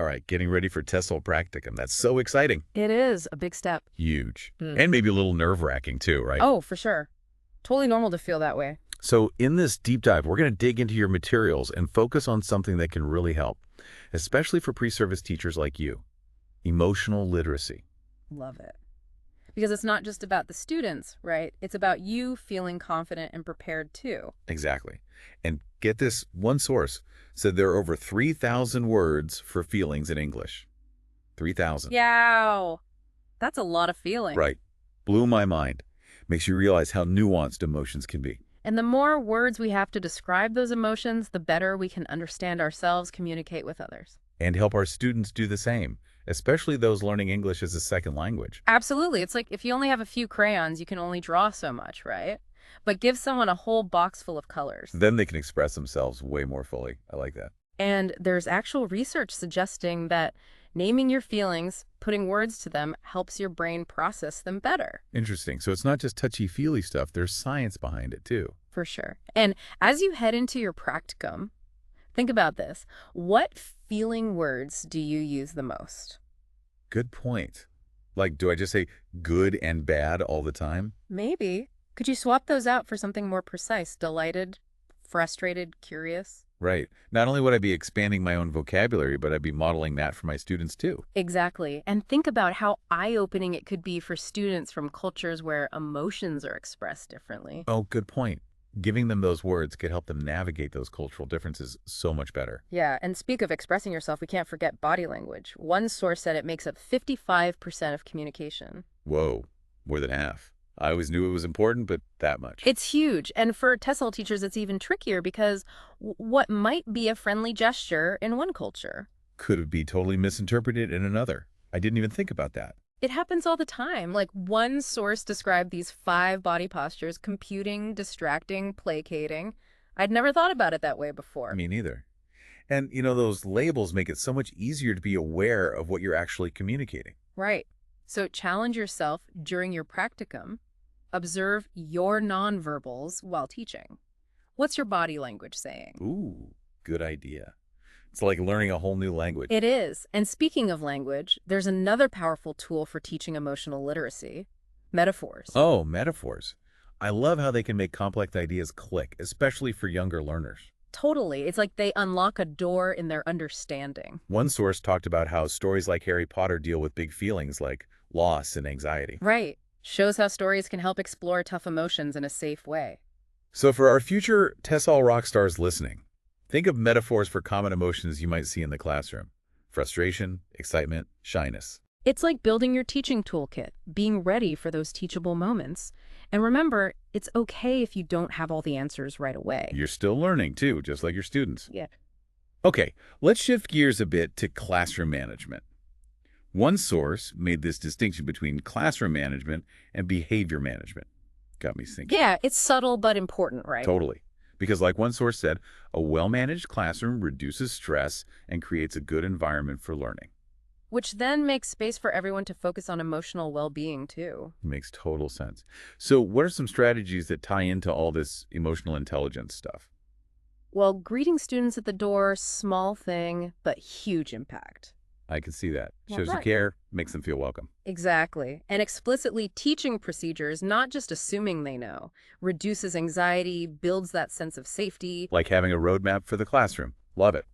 All right, getting ready for TESOL practicum. That's so exciting. It is a big step. Huge. Mm. And maybe a little nerve-wracking too, right? Oh, for sure. Totally normal to feel that way. So in this deep dive, we're going to dig into your materials and focus on something that can really help, especially for pre-service teachers like you, emotional literacy. Love it. Because it's not just about the students, right? It's about you feeling confident and prepared too. Exactly. And get this, one source said there are over 3,000 words for feelings in English. 3,000. Yow. That's a lot of feeling. Right. Blew my mind. Makes you realize how nuanced emotions can be. And the more words we have to describe those emotions, the better we can understand ourselves, communicate with others. And help our students do the same, especially those learning English as a second language. Absolutely. It's like if you only have a few crayons, you can only draw so much, right? But give someone a whole box full of colors. Then they can express themselves way more fully. I like that. And there's actual research suggesting that naming your feelings, putting words to them, helps your brain process them better. Interesting. So it's not just touchy-feely stuff. There's science behind it, too. For sure. And as you head into your practicum, think about this. What feeling words do you use the most? Good point. Like, do I just say good and bad all the time? Maybe. Could you swap those out for something more precise? Delighted, frustrated, curious? Right. Not only would I be expanding my own vocabulary, but I'd be modeling that for my students, too. Exactly. And think about how eye-opening it could be for students from cultures where emotions are expressed differently. Oh, good point. Giving them those words could help them navigate those cultural differences so much better. Yeah, and speak of expressing yourself, we can't forget body language. One source said it makes up 55% of communication. Whoa, more than half. I always knew it was important, but that much. It's huge. And for TESOL teachers, it's even trickier because what might be a friendly gesture in one culture Could be totally misinterpreted in another. I didn't even think about that. it happens all the time. Like one source described these 5 body postures: computing, distracting, placating. I'd never thought about it that way before. Me neither. And, those labels make it so much easier to be aware of what you're actually communicating. Right. So challenge yourself during your practicum. Observe your nonverbals while teaching. What's your body language saying? Ooh, good idea. It's like learning a whole new language. It is. And speaking of language, there's another powerful tool for teaching emotional literacy: metaphors. Oh, metaphors. I love how they can make complex ideas click, especially for younger learners. Totally. It's like they unlock a door in their understanding. One source talked about how stories like Harry Potter deal with big feelings like loss and anxiety. Right. Shows how stories can help explore tough emotions in a safe way. So for our future TESOL rock stars listening, think of metaphors for common emotions you might see in the classroom: frustration, excitement, shyness. It's like building your teaching toolkit, being ready for those teachable moments. And remember, it's okay if you don't have all the answers right away. You're still learning too, just like your students. Yeah. Okay, let's shift gears a bit to classroom management. One source made this distinction between classroom management and behavior management. Got me thinking. Yeah, it's subtle but important, right? Totally. Because like one source said, a well-managed classroom reduces stress and creates a good environment for learning. Which then makes space for everyone to focus on emotional well-being too. Makes total sense. So what are some strategies that tie into all this emotional intelligence stuff? Well, greeting students at the door, small thing, but huge impact. I can see that. Yeah, Shows you right. care, makes them feel welcome. Exactly. And explicitly teaching procedures, not just assuming they know, reduces anxiety, builds that sense of safety. Like having a roadmap for the classroom. Love it.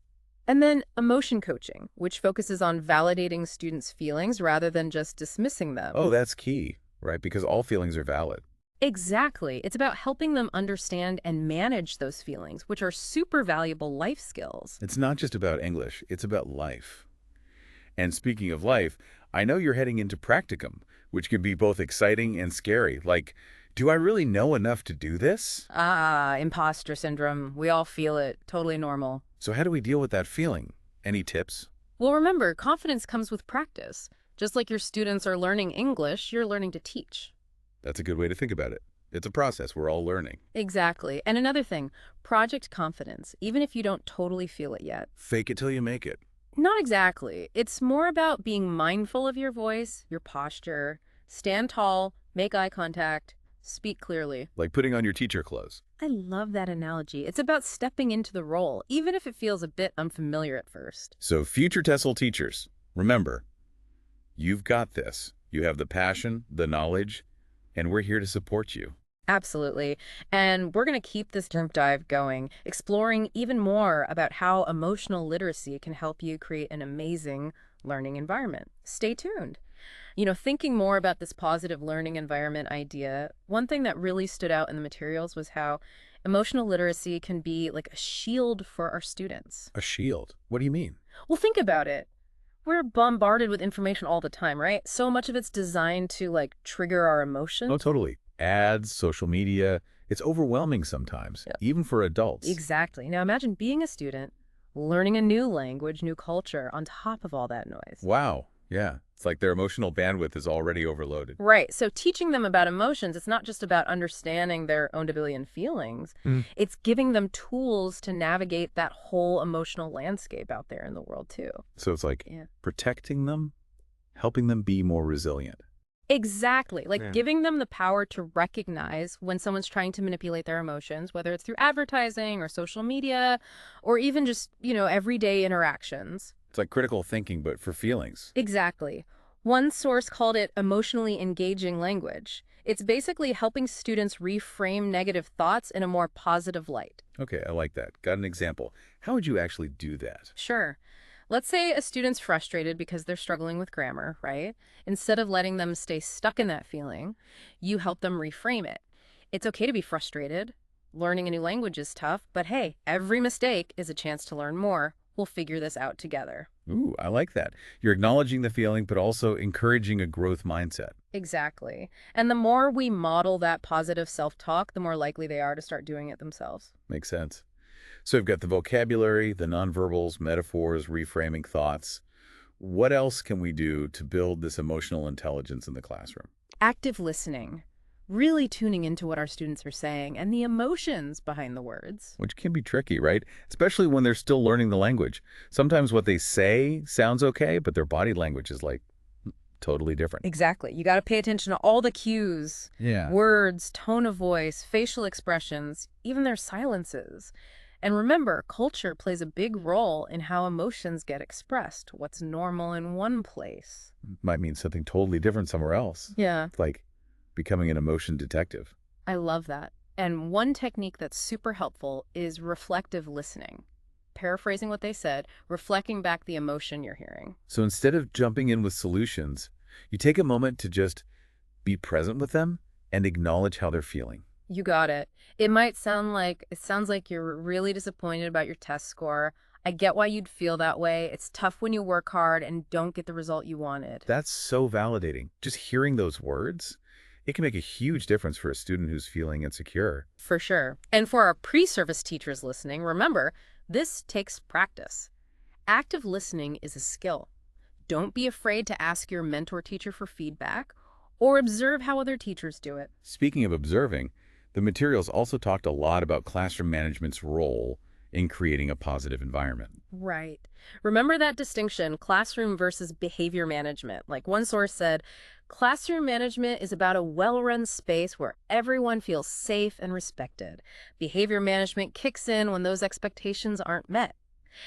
And then emotion coaching, which focuses on validating students' feelings rather than just dismissing them. Oh, that's key, right? Because all feelings are valid. Exactly. It's about helping them understand and manage those feelings, which are super valuable life skills. It's not just about English, it's about life. And speaking of life, I know you're heading into practicum, which can be both exciting and scary. Like, do I really know enough to do this? Imposter syndrome. We all feel it. Totally normal. So how do we deal with that feeling? Any tips? Well, remember, confidence comes with practice. Just like your students are learning English, you're learning to teach. That's a good way to think about it. It's a process. We're all learning. Exactly. And another thing, project confidence, even if you don't totally feel it yet. Fake it till you make it. Not exactly. It's more about being mindful of your voice, your posture, stand tall, make eye contact, Speak clearly. like putting on your teacher clothes. I love that analogy. It's about stepping into the role, even if it feels a bit unfamiliar at first. So future TESOL teachers, remember, you've got this. You have the passion, the knowledge, and we're here to support you. Absolutely. And we're going to keep this deep dive going, exploring even more about how emotional literacy can help you create an amazing learning environment. Stay tuned. Thinking more about this positive learning environment idea, one thing that really stood out in the materials was how emotional literacy can be like a shield for our students. A shield? What do you mean? Well, think about it. We're bombarded with information all the time, right? So much of it's designed to like trigger our Oh, emotions. totally. Ads, social media, it's overwhelming sometimes, Yeah. even for adults. Exactly. Now imagine being a student, learning a new language, new culture on top of all that noise. Wow. Yeah. It's like their emotional bandwidth is already overloaded. Right. So teaching them about emotions, it's not just about understanding their own ability and feelings. Mm. It's giving them tools to navigate that whole emotional landscape out there in the world too. So it's like Yeah. protecting them, helping them be more resilient. Exactly. Like Yeah. giving them the power to recognize when someone's trying to manipulate their emotions, whether it's through advertising or social media or even just, everyday interactions. It's like critical thinking, but for feelings. Exactly. One source called it emotionally engaging language. It's basically helping students reframe negative thoughts in a more positive light. Okay, I like that. Got an example. How would you actually do that? Sure. Let's say a student's frustrated because they're struggling with grammar, right? Instead of letting them stay stuck in that feeling, you help them reframe it. It's okay to be frustrated. Learning a new language is tough, but hey, every mistake is a chance to learn more. We'll figure this out together. Ooh, I like that. You're acknowledging the feeling, but also encouraging a growth mindset. Exactly. And the more we model that positive self-talk, the more likely they are to start doing it themselves. Makes sense. So we've got the vocabulary, the nonverbals, metaphors, reframing thoughts. What else can we do to build this emotional intelligence in the classroom? Active listening, really tuning into what our students are saying and the emotions behind the words. Which can be tricky, right? Especially when they're still learning the language. Sometimes what they say sounds okay, but their body language is like totally different. Exactly. You got to pay attention to all the cues, Yeah. words, tone of voice, facial expressions, even their silences. And remember, culture plays a big role in how emotions get expressed, what's normal in one place. Might mean something totally different somewhere else. Yeah, It's like becoming an emotion detective. I love that. And one technique that's super helpful is reflective listening. Paraphrasing what they said, reflecting back the emotion you're hearing. So instead of jumping in with solutions, you take a moment to just be present with them and acknowledge how they're feeling. You got it. It sounds like you're really disappointed about your test score. I get why you'd feel that way. It's tough when you work hard and don't get the result you wanted. That's so validating. Just hearing those words, it can make a huge difference for a student who's feeling insecure. For sure. And for our pre-service teachers listening, remember, this takes practice. Active listening is a skill. Don't be afraid to ask your mentor teacher for feedback or observe how other teachers do it. Speaking of observing, the materials also talked a lot about classroom management's role in creating a positive environment. Right. Remember that distinction, classroom versus behavior management. Like one source said, classroom management is about a well-run space where everyone feels safe and respected. Behavior management kicks in when those expectations aren't met.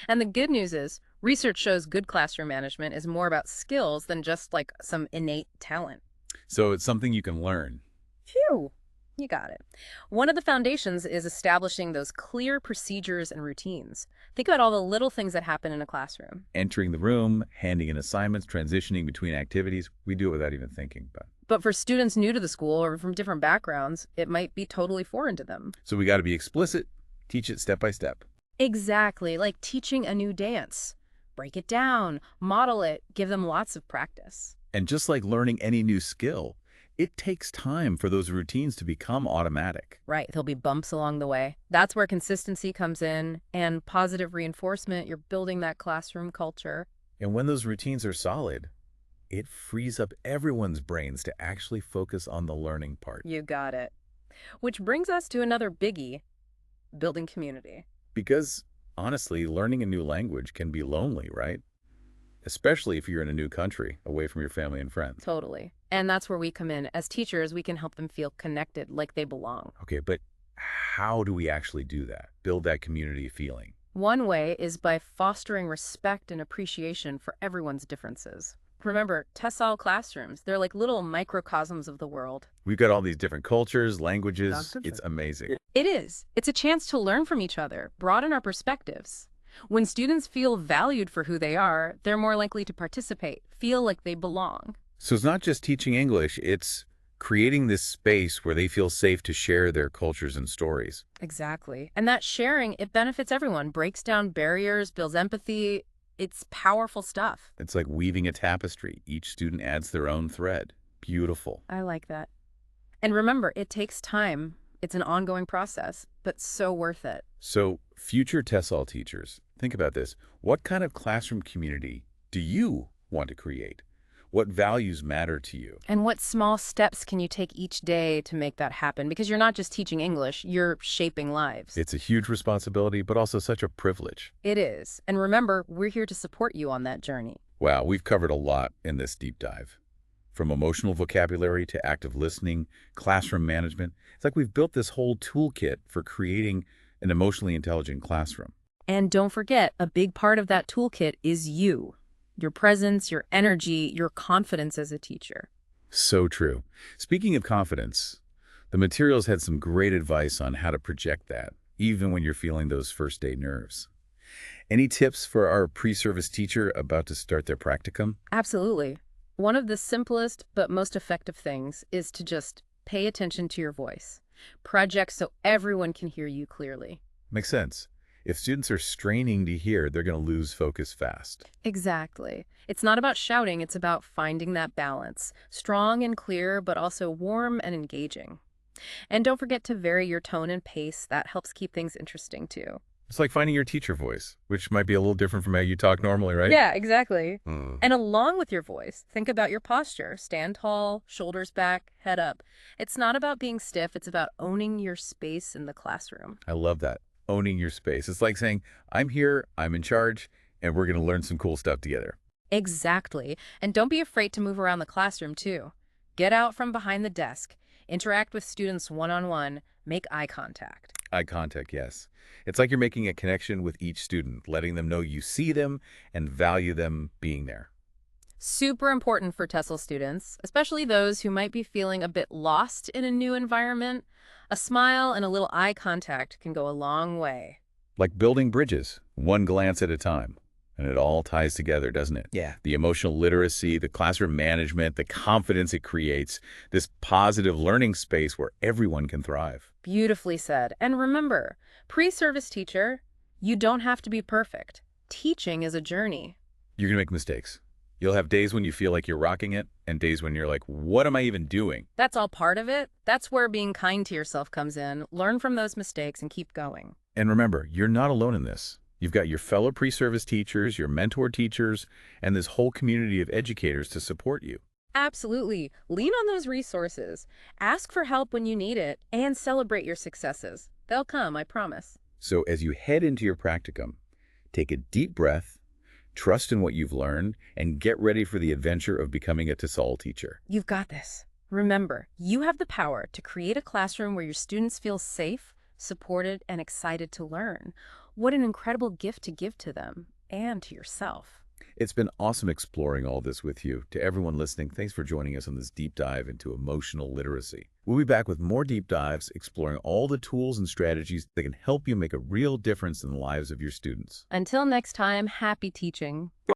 And the good news is, research shows good classroom management is more about skills than just like some innate talent. So it's something you can learn. Phew. You got it. One of the foundations is establishing those clear procedures and routines. Think about all the little things that happen in a classroom. Entering the room, handing in assignments, transitioning between activities, we do it without even thinking about it. But for students new to the school or from different backgrounds, it might be totally foreign to them. So we got to be explicit, teach it step by step. Exactly, like teaching a new dance. Break it down, model it, give them lots of practice. And just like learning any new skill, it takes time for those routines to become automatic. Right, there'll be bumps along the way. That's where consistency comes in and positive reinforcement. You're building that classroom culture. And when those routines are solid, it frees up everyone's brains to actually focus on the learning part. You got it. Which brings us to another biggie, building community. Because, honestly, learning a new language can be lonely, right? Especially if you're in a new country, away from your family and friends. Totally. And that's where we come in. As teachers, we can help them feel connected, like they belong. Okay, but how do we actually do that? Build that community feeling? One way is by fostering respect and appreciation for everyone's differences. Remember, TESOL classrooms, they're like little microcosms of the world. We've got all these different cultures, languages. It's amazing. It is. It's a chance to learn from each other, broaden our perspectives. When students feel valued for who they are, they're more likely to participate, feel like they belong. So it's not just teaching English, it's creating this space where they feel safe to share their cultures and stories. Exactly. And that sharing, it benefits everyone, breaks down barriers, builds empathy. It's powerful stuff. It's like weaving a tapestry. Each student adds their own thread. Beautiful. I like that. And remember, it takes time. It's an ongoing process, but so worth it. So, future TESOL teachers, think about this. What kind of classroom community do you want to create? What values matter to you? And what small steps can you take each day to make that happen? Because you're not just teaching English, you're shaping lives. It's a huge responsibility, but also such a privilege. It is. And remember, we're here to support you on that journey. Wow, we've covered a lot in this deep dive. From emotional vocabulary to active listening, classroom management. It's like we've built this whole toolkit for creating an emotionally intelligent classroom. And don't forget, a big part of that toolkit is you. Your presence, your energy, your confidence as a teacher. So true. Speaking of confidence, the materials had some great advice on how to project that, even when you're feeling those first day nerves. Any tips for our pre-service teacher about to start their practicum? Absolutely. One of the simplest but most effective things is to just pay attention to your voice. Project so everyone can hear you clearly. Makes sense. If students are straining to hear, they're going to lose focus fast. Exactly. It's not about shouting, it's about finding that balance. Strong and clear, but also warm and engaging. And don't forget to vary your tone and pace. That helps keep things interesting too. It's like finding your teacher voice, which might be a little different from how you talk normally, right? Yeah, exactly. Hmm. And along with your voice, think about your posture. Stand tall, shoulders back, head up. It's not about being stiff, it's about owning your space in the classroom. I love that. Owning your space. It's like saying, I'm here, I'm in charge, and we're going to learn some cool stuff together. Exactly. And don't be afraid to move around the classroom too. Get out from behind the desk. Interact with students one-on-one. Make eye contact. Eye contact, yes. It's like you're making a connection with each student, letting them know you see them and value them being there. Super important for TESOL students, especially those who might be feeling a bit lost in a new environment. A smile and a little eye contact can go a long way. Like building bridges, one glance at a time. And it all ties together, doesn't it? Yeah. The emotional literacy, the classroom management, the confidence it creates, this positive learning space where everyone can thrive. Beautifully said. And remember, pre-service teacher, you don't have to be perfect. Teaching is a journey. You're going to make mistakes. You'll have days when you feel like you're rocking it and days when you're like, what am I even doing? That's all part of it. That's where being kind to yourself comes in. Learn from those mistakes and keep going. And remember, you're not alone in this. You've got your fellow pre-service teachers, your mentor teachers, and this whole community of educators to support you. Absolutely. Lean on those resources. Ask for help when you need it, and celebrate your successes. They'll come, I promise. So as you head into your practicum, take a deep breath, trust in what you've learned, and get ready for the adventure of becoming a TESOL teacher. You've got this. Remember, you have the power to create a classroom where your students feel safe, supported, and excited to learn. What an incredible gift to give to them and to yourself. It's been awesome exploring all this with you. To everyone listening, thanks for joining us on this deep dive into emotional literacy. We'll be back with more deep dives, exploring all the tools and strategies that can help you make a real difference in the lives of your students. Until next time, happy teaching.